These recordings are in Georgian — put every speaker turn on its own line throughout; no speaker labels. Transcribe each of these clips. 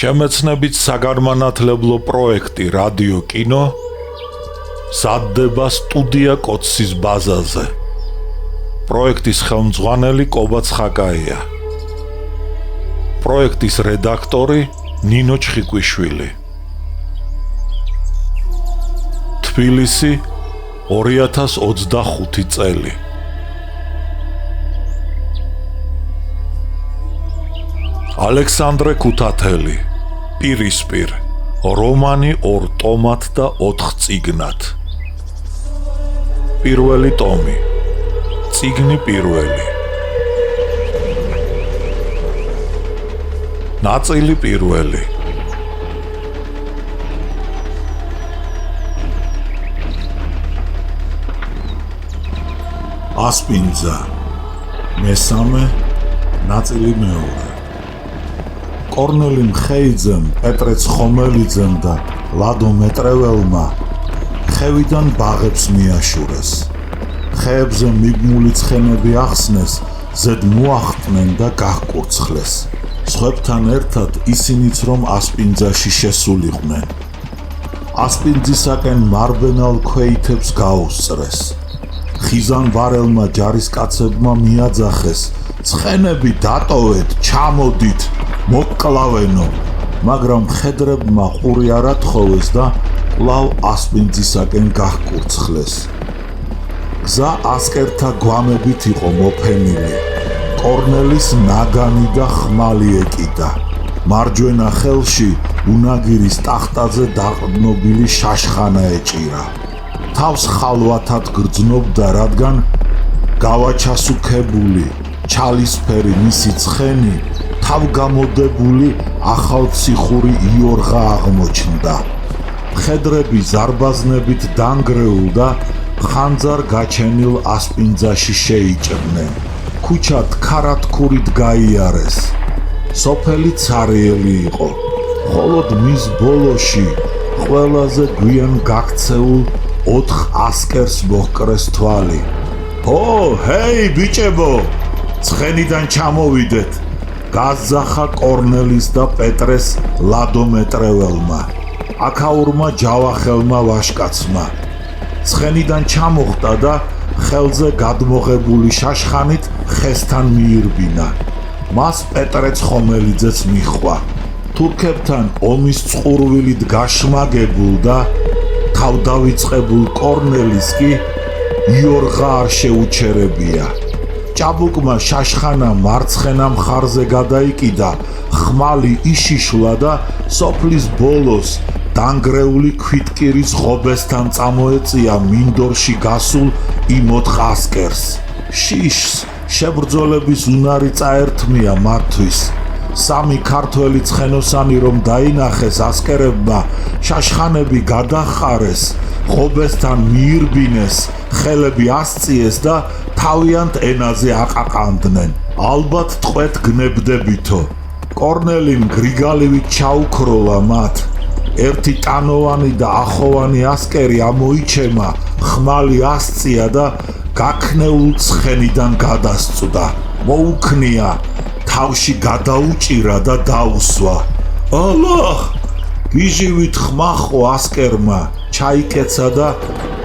შემეცნებით საგანმანათლებლო პროექტი რადიო კინო მზადდება სტუდია კოცის ბაზაზე. პროექტის ხელმძღვანელი კობა ცხაკაია. პროექტის რედაქტორი ნინო ჩხიკვიშვილი. თბილისი 2025 წელი. ალექსანდრე ქუთათელი, პირისპირ, რომანი 2 ტომად და 4 წიგნად. პირველი ტომი, წიგნი პირველი. ნაწილი პირველი. ასპინძა, მესამე, ნაწილი მეორე. კორნელი მხეიძემ, პეტრე ცხომელიძემ და ლადო მეტრეველმა ხევიდან ბაღებს მიაშურეს. ხეებზე მიბმული ცხენები ახსნეს, ზედ მოახტნენ და გახკურცხლეს. სხვებთან ერთად ისინიც რომ ასპინძაში შესულიყვნენ. ასპინძისაკენ მარბენალ ქვეითებს გაუსწრეს. ხიზან ვარელმა ჯარისკაცებმა მიაძახეს, ცხენები დატოვეთ, ჩამოდით, მოკკლავენო, მაგრამ მხედრებმა ყური არ ათხოვეს და კვლავ ასპინძისაკენ გახკურცხლეს. გზა ასკერთა გვამებით იყო მოფენილი. კორნელის ნაგანი და ხმალი ეკიდა. მარჯვენა ხელში უნაგირის ტახტაზე დაყრდნობილი შაშხანა ეჭირა. თავს ხალვათად გრძნობდა, რადგან გავაჩასუქებული, ჩალისფერი მისი ცხენი თავგამოდებული ახალციხური იორღა აღმოჩნდა. მხედრები ზარბაზნებით დანგრეულ და ხანძარ გაჩენილ ასპინძაში შეიჭრნენ. ქუჩა თხარათქურით გაიარეს. სოფელი ცარიელი იყო, მხოლოდ მის ბოლოში ყველაზე გვიან გაქცეულ 4 ასკერს მოჰკრეს თვალი. ო, ჰეი ბიჭებო, ცხენიდან ჩამოვიდეთ, გაზახა კორნელის და პეტრეს ლადო მეტრეველმა, აქაურმა ჯავახელმა ვაშკაცმა. ცხენიდან ჩამოხტა და ხელზე გადმოღებული შაშხანით ხესთან მიირბინა. მას პეტრე ცხომელიძეც მიჰყვა. თურქებთან ომის წყურვილით გაშმაგებულ და თავდავიწყებულ კორნელის კი იორღა არ შეუჩერებია. ჭაბუკმა შაშხანა მარცხენა მხარზე გადაიკიდა, ხმალი იშიშლა და სოფლის ბოლოს დანგრეული ქვითკირის ღობესთან წამოეწია მინდორში გასულ იმ 4 ასკერს. შიშს შებრძოლების უნარი წაერთმია მათთვის. 3 ქართველი ცხენოსანი რომ დაინახეს ასკერებმა, შაშხანები გადახარეს, ღობესთან მიირბინეს, ხელები ასწიეს და თავიანთ ენაზე აყაყანდნენ. ალბათ ტყვეთ გნებდებითო. კორნელიმ გრიგალივით ჩაუქროლა მათ. ერთი ტანოვანი და ახოვანი ასკერი ამოიჩემა, ხმალი ასწია და გაქნეულ ცხენიდან გადასწვდა. მოუქნია, თავში გადაუჭირა და დაუსვა. ალახ! გიჟივით ხმახო ასკერმა, ჩაიკეცა და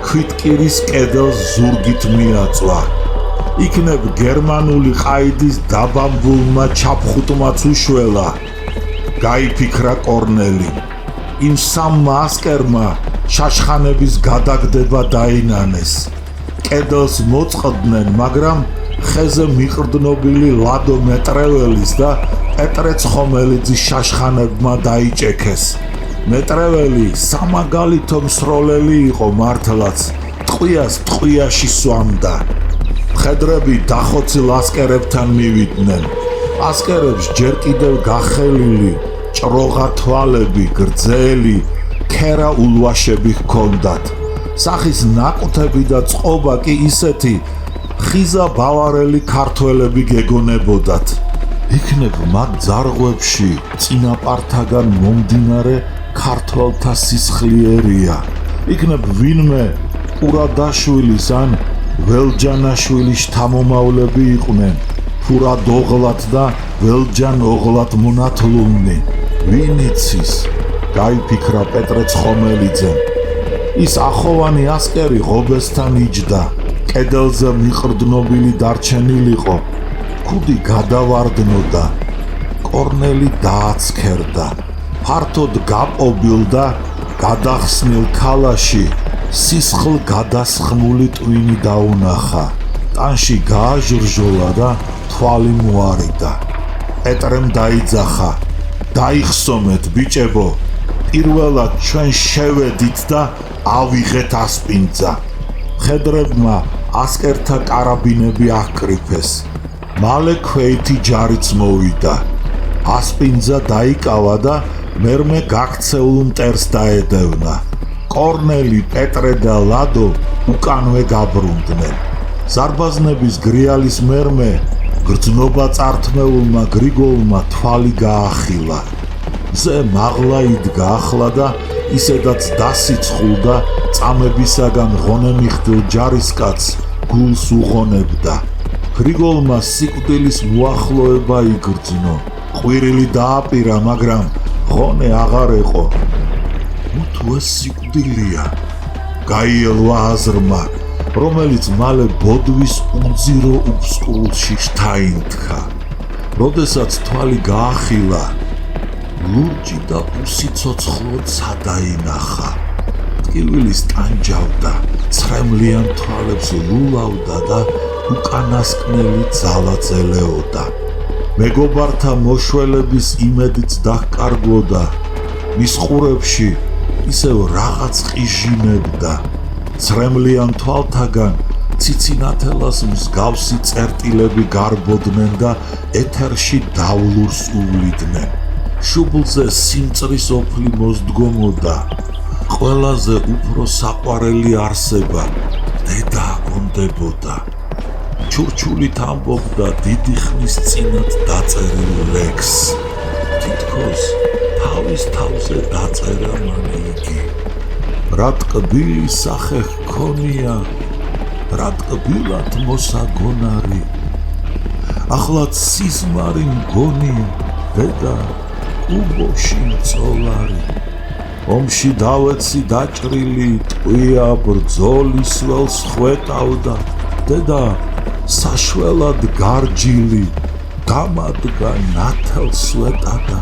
ქვითკირის კედელს ზურგით მიაწვა. იქნებ გერმანული ყაიდის დაბამბულმა ჩაფხუტმაც უშველა. გაიფიქრა კორნელი. იმ 3 ასკერმა შაშხანების გადაგდება დაინანეს. კედელს მოწყდნენ, მაგრამ ხეზე მიყრდნობილი ლადო მეტრეველის და პეტრე ცხომელიძის შაშხანებმა დაიჭექეს. მეტრეველი სამაგალითო მსროლელი იყო მართლაც, ტყვიას ტყვიაში სვამდა. მხედრები დახოცილ ასკერებთან მივიდნენ. ასკერებს ჯერ კიდევ გახელილი, ჭროღა თვალები, გრძელი, ქერა ულვაშები ჰქონდათ. სახის ნაკვთები და წყობა კი ისეთი, ხიზა ბავარელი ქართველები გეგონებოდათ. იქნებ მათ ძარღვებში წინაპართაგან მომდინარე ქართველთა სისხლიერია. იქნებ ვინმე ყურადაშვილის ან ველჯანაშვილის შთამომავლები იყვნენ, ფურა დოღლად და ველჯან ოღლად მონათლულნი. ვინ იცის? გაიფიქრა პეტრე ცხომელიძემ. ის ახოვანი ასკერი ღობესთან იჯდა. კედელზე მიყრდნობილი დარჩენილიყო. ქუდი გადავარდნოდა. კორნელი დააცქერდა. ფართოდ გაპობილდა გადახსნილ ქალაში სისხლ გადასხმული ტვინი დაუნახა. ტანში გააჟრჟოლა და თვალი მოარიდა. პეტრემ დაიძახა. დაიხსომეთ ბიჭებო, პირველად ჩვენ შევედით და ავიღეთ ასპინძა. მხედრებმა ასკერთა კარაბინები აჰკრიფეს. მალე ქვეითი ჯარიც მოვიდა. ასპინძა დაიკავა და მერმე გაქცეულ მტერს დაედევნა. კორნელი, პეტრე და ლადო უკანვე გაბრუნდნენ. ზარბაზნების გრიალის მერმე გრძნობა წართმეულმა გრიგოლმა თვალი გაახილა. ზე მაღლა იდგა ახლა და ისედაც დასიცხულდა წამებისაგან ღონემიხდილ ჯარისკაცს გულს უღონებდა. გრიგოლმა სიკვდილის მოახლოება იგრძნო. ყვირილი დააპირა, მაგრამ ღონე აღარ ეყო. თუ ეს სიკვდილია, გაიელვა აზრმა, რომელიც მალე ბოდვის უძირო უბსკულში შთაინთქა. როდესაც თვალი გაახილა, ლურჯი და უსიცოცხლოდ სადაინახა. ტკივილის ტანჯავდა, ცრემლიან თვალებს ლულავდა და უკანასკნელი ძალა ძლეოდა. მეგობართა მოშველების იმედიც დაჰკარგლოდა. მის ყურებში ისევ რაღაც ყიჟინებდა. ცრემლიან თვალთაგან ციცინათელას მსგავსი წერტილები გარბოდნენ და ეთერში დავლურს უვლიდნენ. შუბლზე სიმწრის ოფლი მოსდგომოდა. ყველაზე უფრო საყვარელი არსება დედა აგონდებოდა. ჩურჩულით ამბობდა დიდი ხნის წინათ დაწერილ ლექსს. თითქოს თავის თავზე დაწერა მან იგი. რა ტკბილი სახე ჰქონია, რა ტკბილად მოსაგონარი. ახლაც სიზმარი მგონია, დედა უბოში მწოლარი. ომში დავეცი დაჭრილი, ტყვია ბრძოლის ველს ხვეტავდა. დედა საშველად გარჯილი, დამადგა ნათელს ვეტადა.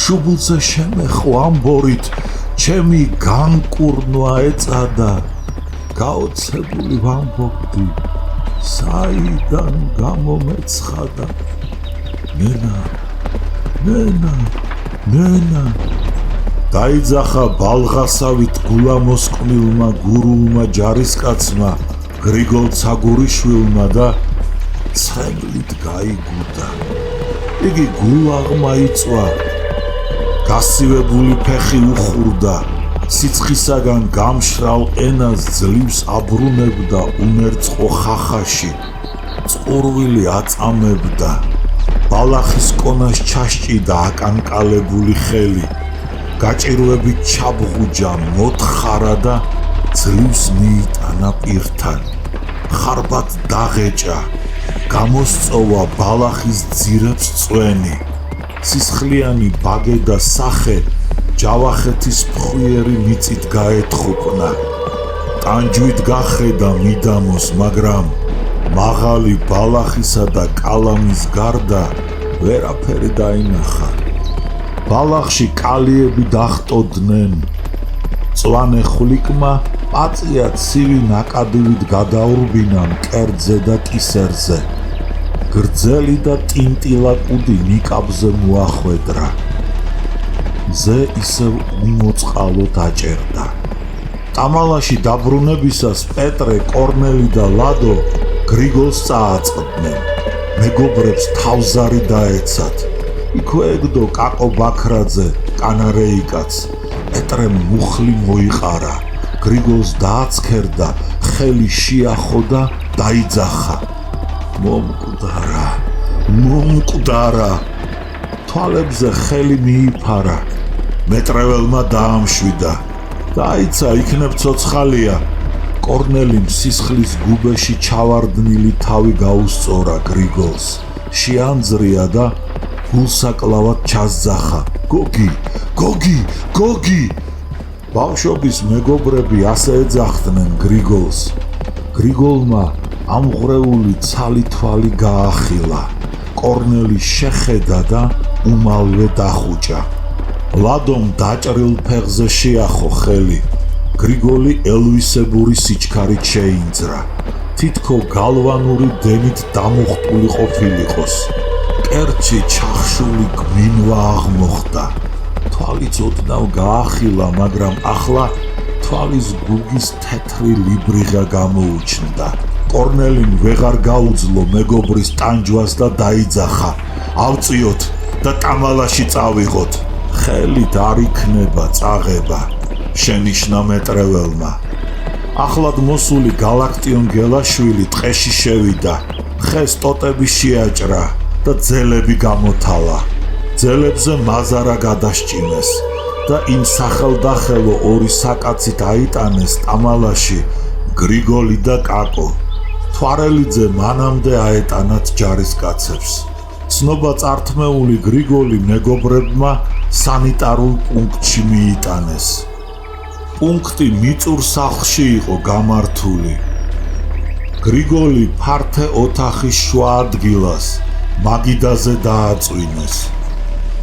შუბლზე შემეხო ამბორით, ჩემი განკურნვა ეწადა. გაოცებული ვამბობდი, საიდან გამომეცხადა. ნენა დაიძახა ბალღასავით გულამოსკვნილმა გურულმა ჯარისკაცმა გრიგოლ ცაგურიშვილმა და ცრემლით გაიგუდა. იგი გულაღმა იწვა. გასივებული ფეხი უხურდა. სიცხისაგან გამშრალ ენას ძლივს აბრუნებდა უნერწყო ხახაში. წყურვილი აწამებდა. ბალახის კონას ჩასჭიდა აკანკალებული ხელი. გაჭირვებით ჩაბღუჯა მოთხარა და ძლივს მიიტანა პირთან. ხარბად დაღეჭა. გამოსწოვა ბალახის ძირებს წვენი. სისხლიანი ბაგე და სახე ჯავახეთის ფხვიერი მიწით გაეთხუპნა. ტანჯვით გახედა მიდამოს, მაგრამ მაღალი ბალახისა და კალამის გარდა ვერაფერი დაინახა. ბალახში კალიები დახტოდნენ. წვანე ხვლიკმა პაწია ცივი ნაკადივით გადაურბინა მკერდზე და კისერზე. გრძელი და ტინტილა კუდი ნიკაბზე მოახვედრა. ზე ისევ უმოწყალოდ აჭერდა. ტამალაში დაბრუნებისას პეტრე, კორნელი და ლადო გრიგოლს წააწყდნენ. მეგობრებს თავზარი დაეცათ. იქვე ეგდო კაკო ბაქრაძე, კანარეიკაც. პეტრემ მუხლი მოიყარა. გრიგოლს დააცქერდა, ხელი შეახო და დაიძახა. მომკვდარა. თვალებზე ხელი მიიფარა. მეტრეველმა დაამშვიდა. დაიცა, იქნებ ცოცხალია. კორნელიმ სისხლის გუბეში ჩავარდნილი თავი გაუსწორა გრიგოლს, შეანძრია და გულსაკლავად ჩასძახა. გოგი, გოგი, გოგი! ბავშვობის მეგობრები ასე ეძახდნენ გრიგოლს. გრიგოლმა ამღვრეული ცალი თვალი გაახილა. კორნელი შეხედა და უმალვე დახუჭა. ლადომ დაჭრილ ფეხზე შეახო ხელი. გრიგოლი ელვისებური სიჩქარით შეინძრა. თითქო გალვანური დენით დამუხტული ყოფილიყოს. კერჩი ჩახშული გმინვა აღმოხდა. თვალიც ოდნავ გაახილა, მაგრამ ახლა თვალის გუგის თეთრი ლიბრიღა გამოუჩნდა. კორნელიმ ვეღარ გაუძლო მეგობრის ტანჯვას და დაიძახა. ავწიოთ და ტამალაში წავიღოთ. ხელით არ იქნება წაღება. შენიშნა მეტრეველმა. ახლად მოსული გალაქტიონ გელაშვილი ტყეში შევიდა. ხეს ტოტები შეაჭრა და ძელები გამოთალა. ძელებზე მაზარა გადასჭინეს და იმ სახელდახელო ორი საკაცით აიტანეს ტამალაში გრიგოლი და კაკო. თვარელიძე მანამდე აეტანათ ჯარისკაცებს. ცნობა წართმეული გრიგოლი მეგობრებმა სანიტარულ პუნქტში მიიტანეს. პუნქტი მიწურ სახლში იყო გამართული. გრიგოლი ფართე ოთახის შუა ადგილას მაგიდაზე დააწვინეს.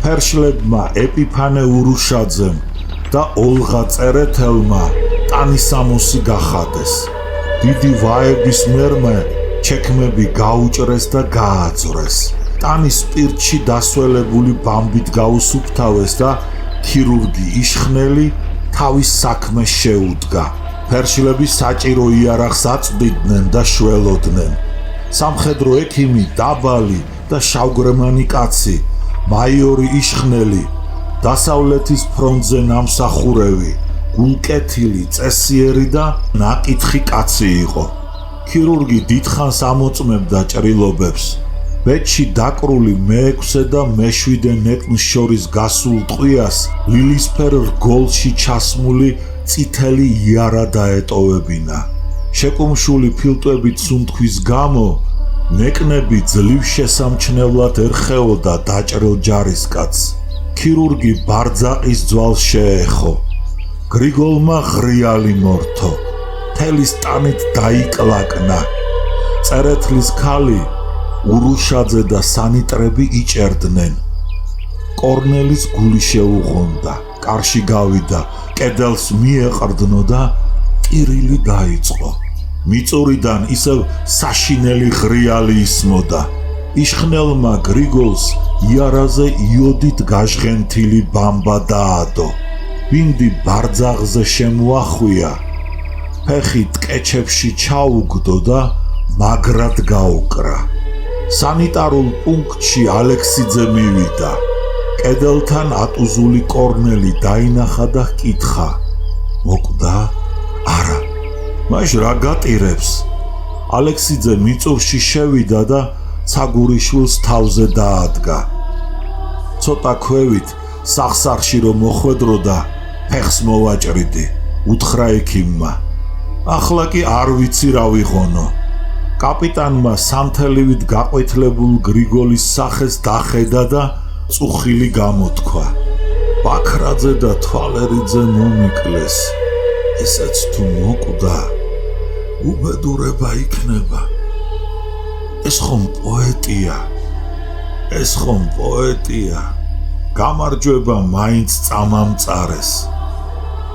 ფერშლებმა ეპიფანე ურუშაძემ და ოლღა წერეთელმა ტანისამოსი გახადეს. დიდი ვაების მერმე ჩექმები გაუჭრეს და გააძვრეს. ტანის პირჩი დასველებული ბამბით გაუსუფთავეს და ქირურგი იშხნელი თავის საქმეს შეუდგა. ფერშლები საჭირო იარაღს აწვდიდნენ და შველოდნენ. სამხედრო ექიმი დაბალი და შავგრემანი კაცი, მაიორი იშხნელი, დასავლეთის ფრონტზე ნამსახურევი, გულკეთილი, წესიერი და ნაკითხი კაცი იყო. ქირურგი დიდხანს ამოწმებდა ჭრილობებს. ბედში დაკრული მე-6 და მე-7 ნეკნს შორის გასულ ტყვიას ლილისფერ რგოლში ჩასმული წითელი იარა დაეტოვებინა. შეკუმშული ფილტვებით სუნთქვის გამო ნეკნები ძლივ შესამჩნევლად ერხეოდა დაჭრილ ჯარისკაცს. ქირურგი ბარძაყის ძვალს შეეხო. გრიგოლმა ღრიალი მორთო. თელის ტანით დაიკლაკნა. წერეთლის ქალი ურუშაძე და სანიტრები იჭერდნენ. კორნელის გული შეუღონდა, კარში გავიდა, კედელს მიეყრდნო და ტირილი დაიწყო. მიწურიდან ისევ საშინელი ღრიალი ისმოდა. იშხნელმა გრიგოლს იარაზე იოდით გაჟღენთილი ბამბა დაადო. ბინდი ბარძაღზე შემოახვია. ფეხი ტკეჩებში ჩაუგდო და მაგრად გაუკრა. სანიტარულ პუნქტში ალექსიძე მივიდა. კედელთან ატუზული კორნელი დაინახა და ჰკითხა. მოკვდა? არა. მაშ რა გატირებს? ალექსიძე მიწურში შევიდა და ცაგურიშვილს თავზე დაადგა. ცოტა ქვევით სახსარში რომ მოხვედროდა, ფეხს მოვაჭრიდი, უთხრა ექიმმა. ახლა კი არ ვიცი რა ვიღონო. კაპიტანმა სამთელივით გაყვითლებულ გრიგოლის სახეს დახედა და წუხილი გამოთქვა. ბაქრაძე და თვალერიძე მომიკლეს. ესეც თუ მოკვდა, უბედურება იქნება. ეს ხომ პოეტია. ეს ხომ პოეტია. გამარჯვება მაინც წამამწარეს.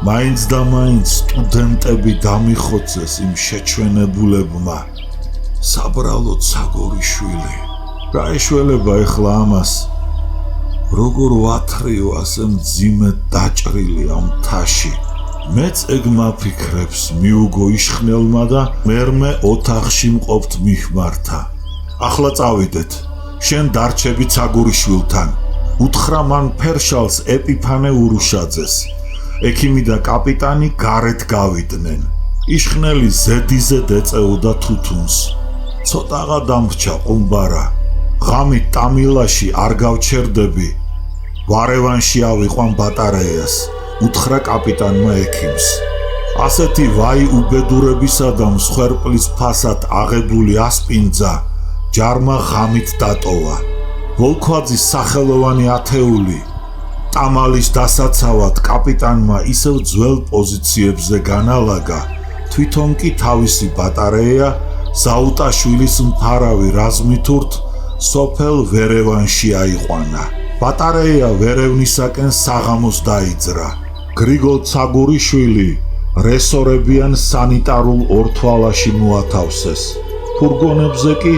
მაინც და მაინც სტუდენტები დამიხოცეს იმ შეჩვენებულებმა. საბრალოდ საგორიშვილი. რა ეშველება ეხლა ამას? როგორ ვათრიო ასე მძიმედ დაჭრილი ამ მთაში? მეც ეგ მაფიქრებს მიუგო იშხნელმა და მერმე ოთახში მყოფთ მიხმართა. ახლა წავიდეთ. შენ დარჩები ცაგურიშვილთან. უთხრა მან ფერშალს ეპიფანე ურუშაძეს. ექიმი და კაპიტანი გარეთ გავიდნენ. იშხნელი ზედიზედ ეწეოდა თუთუნს. ცოტაღა დამრჩა ყუმბარა. ღამით ტამილაში არ გავჩერდები. ვარევანში ავიყვან ბატარეას. უთხრა კაპიტანმა ექიმს. ასეთი ვაი უბედურებისა და მსხვერპლის ფასად აღებული ასპინძა ჯარმა ღამით დატოვა. ვოლქვაძის სახელოვანი ათეული ტამალის დასაცავად კაპიტანმა ისევ ძველ პოზიციებზე განალაგა, თვითონ კი თავისი ბატარეა ზაუტაშვილის მფარავი რაზმითურთ სოფელ ვერევანში აიყვანა. ბატარეა ვერევნისაკენ საღამოს დაიძრა. გრიგოლ ცაგურიშვილი რესორებიან სანიტარულ ორთვალაში მოათავსეს. ფურგონებზე კი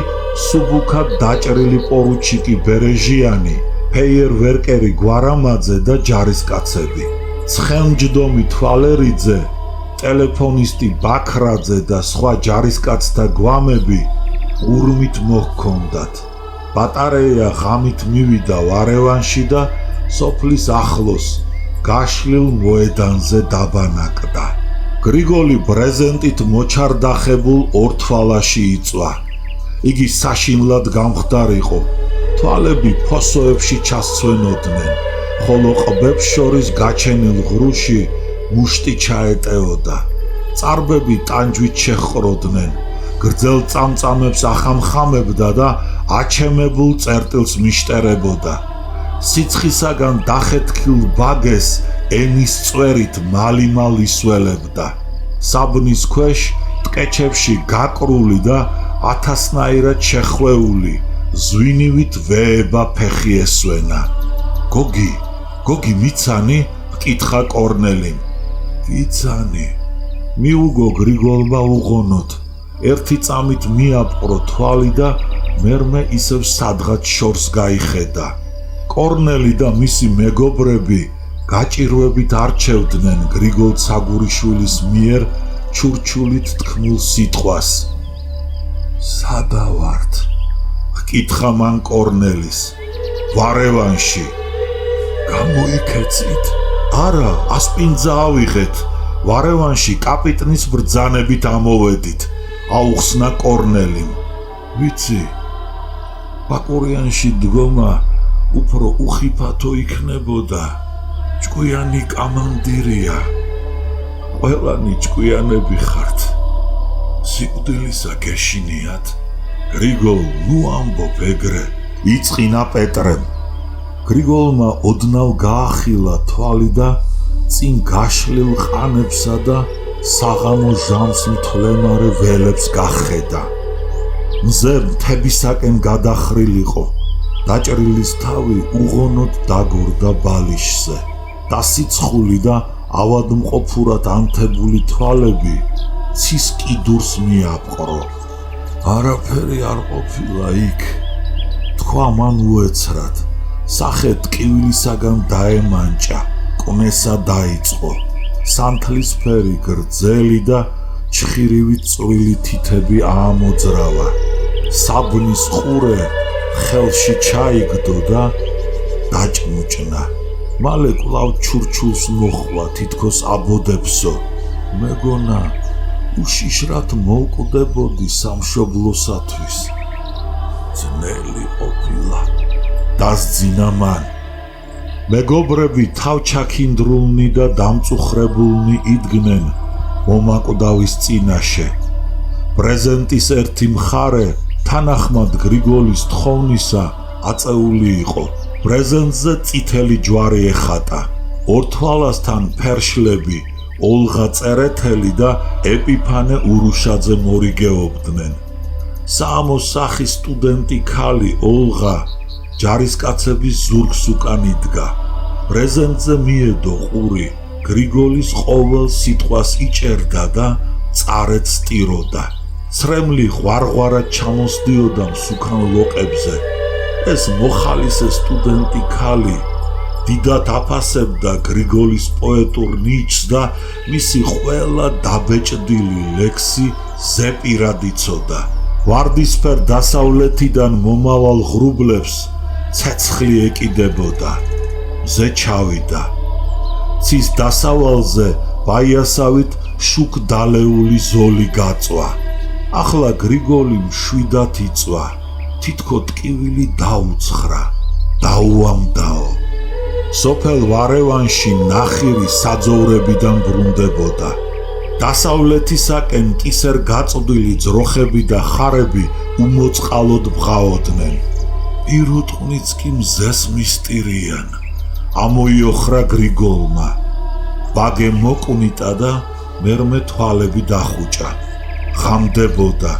სუბუქად დაჭრილი პორუჩიკი ბერეჟიანი, ფეიერვერკერი გვარამაძე და ჯარისკაცები. ცხენჯდომი თვალერიძე, ტელეფონისტი ბაქრაძე და სხვა ჯარისკაცთა გვამები ურმით მოჰქონდათ. ბატარეა ღამით მივიდა ვარევანში და სოფლის ახლოს გაშლილ მოედანზე დაბანაკდა. გრიგოლი ბრეზენტით მოჩარდახებულ ორთვალაში იწვა. იგი საშინლად გამხდარიყო. თვალები ფოსოებში ჩასცვენოდნენ, ხოლო ყბებს შორის გაჩენილ ღრუში მუშტი ჩაეტეოდა. წარბები ტანჯვით შეჰყროდნენ. გრძელ წამწამებს ახამხამებდა და აჩემებულ წერტილს მიშტერებოდა. სიცხისაგან დახეთქილ ბაგეს ენის წვერით მალიმალ ისველებდა. საბნის ქვეშ ტყეჩებში გაკრული და ათასნაირად შეხვეული ზვინივით ვეება ფეხი ესვენა. გოგი მიცანი? ჰკითხა კორნელიმ. გიცანი. მიუგო გრიგოლმა უღონოთ. ერთი წამით მიაპყრო თვალი და მერმე ისევ სადღაც შორს გაიხედა. კორნელი და მისი მეგობრები გაჭირვებით არჩევდნენ გრიგოლ ცაგურიშვილის მიერ ჩურჩულით თქმულ სიტყვას. სადა ვართ? ჰკითხა მან კორნელის. ვარევანში. გამოიქეცით? არა, ასპინძა ავიღეთ. ვარევანში კაპიტნის ბრძანებით ამოვედით. აუხსნა კორნელიმ. ვიცი, ბაკურიანში დგომა უფრო უხიფათო იქნებოდა. ჭკვიანი კამანდირია. ყველანი ჭკვიანები ხართ. სიკვდილისა გეშინიათ. გრიგოლ, ნუ ამბობ ეგრე. იწყინა პეტრემ. გრიგოლმა ოდნავ გაახილა თვალი და წინ გაშლილ ყანებსა და საღამო ჟამს მთლემარე ველებს გახედა. მზე მთებისაკენ გადახრილიყო. დაჭრილის თავი უღონოდ დაგორდა ბალიშზე. დასიცხული და ავადმყოფურად ანთებული თვალები ცის კიდურს მიაპყრო. არაფერი არ ყოფილა იქ. თქვა მან უეცრად. სახე ტკივილისაგან დაემანჭა, კვნესა დაიწყო. სანთლისფერი გრძელი და ჩხირივი წვრილი თითები აამოძრავა. საბნის ყურე ხელში ჩაიგდო და დაჭმუჭნა. მალე კვლავ ჩურჩულს მოხვა, თითქოს აბოდებსო. მეგონა, უშიშრად მოვკვდებოდი სამშობლოსათვის. ძნელი ყოფილა. დასძინა მან. მეგობრები თავჩაქინდრულნი და დამწუხრებულნი იდგნენ მომაკვდავის წინაშე. ბრეზენტის ერთი მხარე თანახმად გრიგოლის თხოვნისა აწეული იყო. ბრეზენტზე წითელი ჯვარი ეხატა. ორთვალასთან ფერშლები ოლღა წერეთელი და ეპიფანე ურუშაძე მორიგეობდნენ. საამოს სახის სტუდენტი ქალი ოლღა ჯარისკაცების ზურგს უკან იდგა. ბრეზენტზე მიედო ყური, გრიგოლის ყოველ სიტყვას იჭერდა და წარეთ სტიროდა. ცრემლი ღვარღვარად ჩამოსდიოდა მსუქან ლოყებზე. ეს მოხალისე სტუდენტი ქალი დიდად აფასებდა გრიგოლის პოეტურ ნიჭს და მისი ყველა დაბეჭდილი ლექსი ზეპირად იცოდა. ვარდისფერ დასავლეთიდან მომავალ ღრუბლებს ცეცხლი ეკიდებოდა. მზე ჩავიდა. ცის დასავალზე ბაიასავით შუქ დალეული ზოლი გაწვა. ახლა გრიგოლი მშვიდად იწვა. თითქო ტკივილი დაუცხრა. დაუამდაო. სოფელ ვარევანში ნახირი საძოვრებიდან ბრუნდებოდა. დასავლეთისაკენ კისერ გაწვდილი ძროხები და ხარები უმოწყალოდ ბღაოდნენ. პირუტყვნიც კი მზეს მისტირიან. ამოიოხრა გრიგოლმა. ბაგე მოკუნიტა და მერმე თვალები დახუჭა. ღამდებოდა.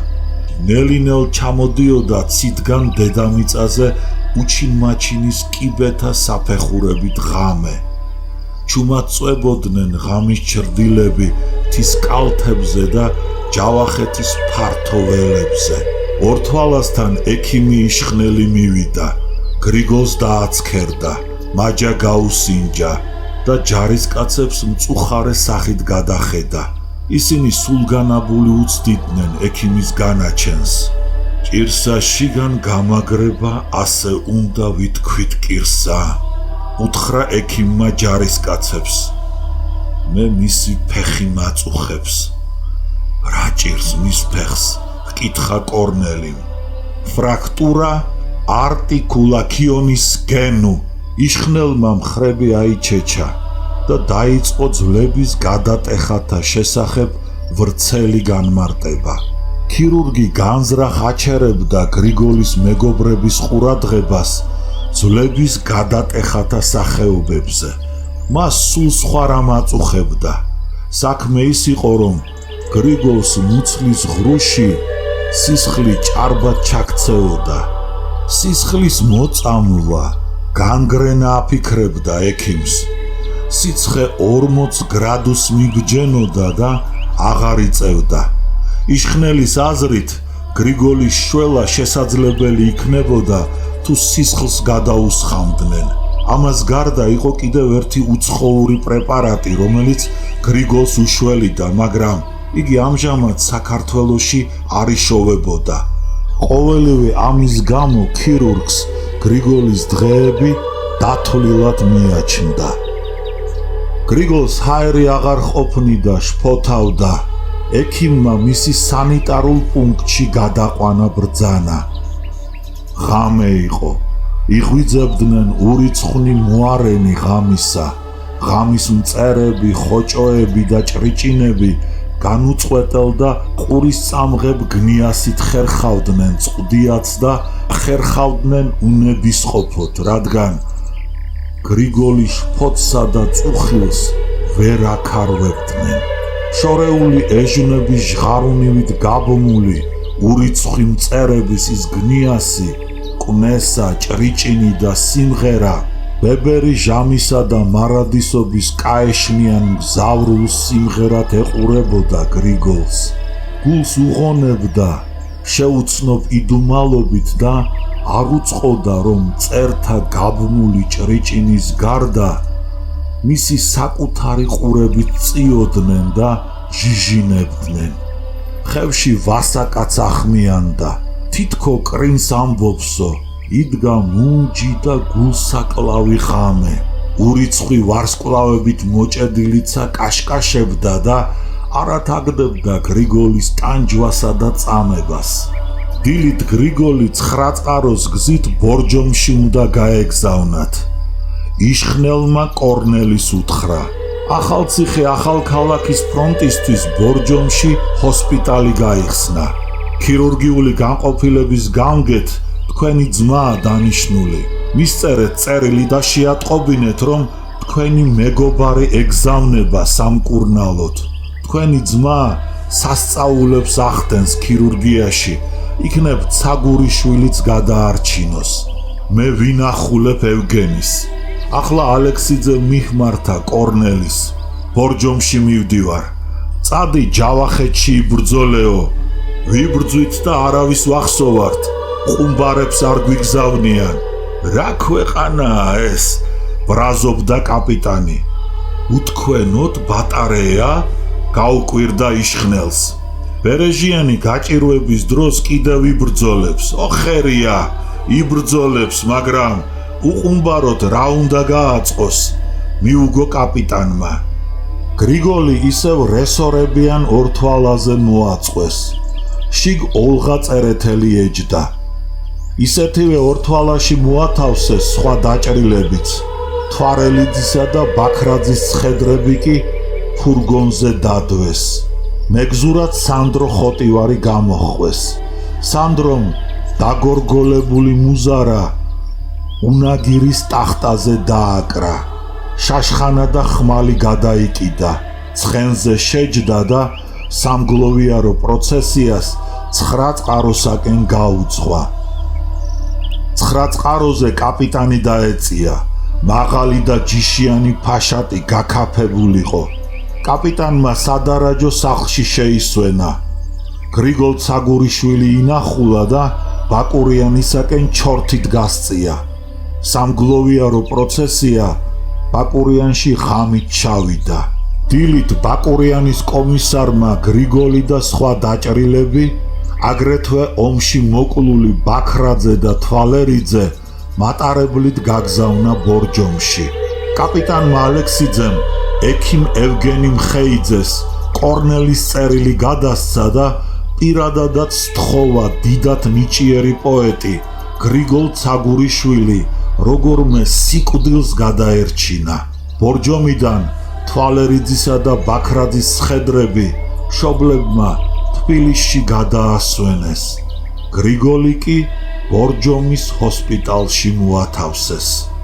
ნელი-ნელ ჩამოდიოდა ციდან დედამიწაზე უჩინ-მაჩინის კიბეთა საფეხურებით ღამე. ჩუმად წვებოდნენ ღამის ჩრდილები მთის კალთებზე და ჯავახეთის ფართო ველებზე. ორთვალასთან ექიმი იშხნელი მივიდა. გრიგოლს დააცქერდა, მაჯა გაუსინჯა და ჯარისკაცებს მწუხარე სახით გადახედა. ისინი სულგანაბული უცდიდნენ ექიმის განაჩენს. ჭირსა შიგან გამაგრება, ასე უნდა ვითქვით კირსა. უთხრა ექიმმა ჯარისკაცებს. მე მისი ფეხი მაწუხებს. რა ჭირს მის ფეხს? ჰკითხა კორნელიმ. ფრაქტურა არტიკულაქიონის გენუ. იშხნელმა მხრები აიჩეჩა და დაიწყო ძვლების გადატეხათა შესახებ ვრცელი განმარტება. ქირურგი განზრახ აჩერებდა გრიგოლის მეგობრების ყურადღებას ძვლების გადატეხათა სახეობებზე. მას სულ სხვა რამ აწუხებდა. საქმე ის იყო, რომ გრიგოლს მუცლის ღრუში სისხლი ჭარბად ჩაქცეოდა. სისხლის მოწამვლა განგრენა აფიქრებდა ექიმს. სიცხე 40 გრადუსს მიბჯენოდა და აღარ იწევდა. იშხნელის აზრით გრიგოლის შველა შესაძლებელი იქნებოდა თუ სისხლს გადაუსხამდნენ. ამას გარდა იყო კიდევ ერთი უცხოური პრეპარატი, რომელიც გრიგოლს უშველიდა, მაგრამ იგი ამჟამად საქართველოში არ იშოვებოდა. ყოველივე ამის გამო ქირურგს გრიგოლის დღეები დათვლილად მიაჩნდა. გრიგოლს ჰაერი აღარ ყოფნიდა, შფოთავდა. ექიმმა მისი სანიტარულ პუნქტში გადაყვანა ბრძანა. ღამე იყო. იღვიძებდნენ ურიცხვნი მოარენი ღამისა. ღამის მწერები, ხოჭოები და ჭრიჭინები განუწყვეტელ და ყურის წამღებ გნიასით ხერხავდნენ წყდიაც და ხერხავდნენ უნებისყოფოდ, რადგან გრიგოლის შფოთსა და წუხილს ვერ აქარვებდნენ. შორეული ეჟნების ჟღარუნივით გაბმული ურიცხვი მწერების ის გნიასი, კვნესა, ჭრიჭინი და სიმღერა ბებერი ჟამისა და მარადისობის კაეშნიან მგზავრულ სიმღერად ეყურებოდა გრიგოლს. გულს უღონებდა შეუცნობ იდუმალობით და არ უწყოდა, რომ წერთა გაბმული ჭრიჭინის გარდა მისი საკუთარი ყურებით წიოდნენ და ჟიჟინებდნენ. ხევში ვასაკაც ახმიანდა, თითქო კრინს ამბობსო, იდგა მუნჯი და გულსაკლავი ღამე. ურიცხვი ვარსკვლავებით მოჭედილიცა კაშკაშებდა და არათაგდებდა გრიგოლის ტანჯვასა და წამებას. დილით გრიგოლი 9 წყაროს გზით ბორჯომში უნდა გაეგზავნათ. იშხნელმა კორნელის უთხრა. ახალციხე ახალქალაქის ფრონტისთვის ბორჯომში ჰოსპიტალი გაიხსნა. ქირურგიული განყოფილების გამგეთ თქვენი ძმაა დანიშნული. მისწერეთ წერილი და შეატყობინეთ, რომ თქვენი მეგობარი ეგზავნება სამკურნალოდ. თქვენი ძმა სასწაულებს ახდენს ქირურგიაში, იქნებ ცაგურიშვილიც გადაარჩინოს. მე ვინახულებ ევგენის. ახლა ალექსიძე მიჰმართა კორნელის. ბორჯომში მივდივარ. წადი ჯავახეთში იბრძოლეო. ვიბრძვით და არავის ვახსოვართ. ყუმბარებს არ გვიგზავნიან. რა ქვეყანაა ეს? ბრაზობდა კაპიტანი. უთქვენოთ ბატარეა? გაუკვირდა იშხნელს. ბერეჟიანი გაჭირვების დროს კიდევ იბრძოლებს. ოხერია, იბრძოლებს, მაგრამ უყუმბაროთ რა უნდა გააწყოს? მიუგო კაპიტანმა. გრიგოლი ისევ რესორებიან ორთვალაზე მოაწყვეს. შიგ ოლღა წერეთელი ეჯდა. ისეთივე ორთვალაში მოათავსეს სხვა დაჭრილებიც. თვარელიძისა და ბაქრაძის ცხედრები კი ფურგონზე დადვეს. მეგზურად სანდრო ხოტივარი გამოხვეს. სანდრომ დაგორგოლებული მუზარა უნაგირის ტახტაზე დააკრა. შაშხანა და ხმალი გადაიკიდა. ცხენზე შეჯდა და სამგლოვიარო პროცესიას 9 წყაროსაკენ გაუძღვა. 9 წყაროზე კაპიტანი დაეწია. მაღალი და ჯიშიანი ფაშატი გაქაფებულიყო. კაპიტანმა სადარაჯო სახლში შეისვენა. გრიგოლ ცაგურიშვილი ინახულა და ბაკურიანისაკენ ჩორთით გასწია. სამგლოვიარო პროცესია ბაკურიანში ღამით ჩავიდა. დილით ბაკურიანის კომისარმა გრიგოლი და სხვა დაჭრილები, აგრეთვე ომში მოკლული ბაქრაძე და თვალერიძე მატარებლით გაგზავნა ბორჯომში. კაპიტანმა ალექსიძემ ექიმ ევგენი მხეიძეს კორნელის წერილი გადასცა და პირადადაც სთხოვა დიდად ნიჭიერი პოეტი გრიგოლ ცაგურიშვილი როგორმე სიკვდილს გადაერჩინა. ბორჯომიდან თვალერიძისა და ბაქრაძის სხედრები მშობლებმა თბილისში გადაასვენეს. გრიგოლი კი ბორჯომის ჰოსპიტალში მოათავსეს.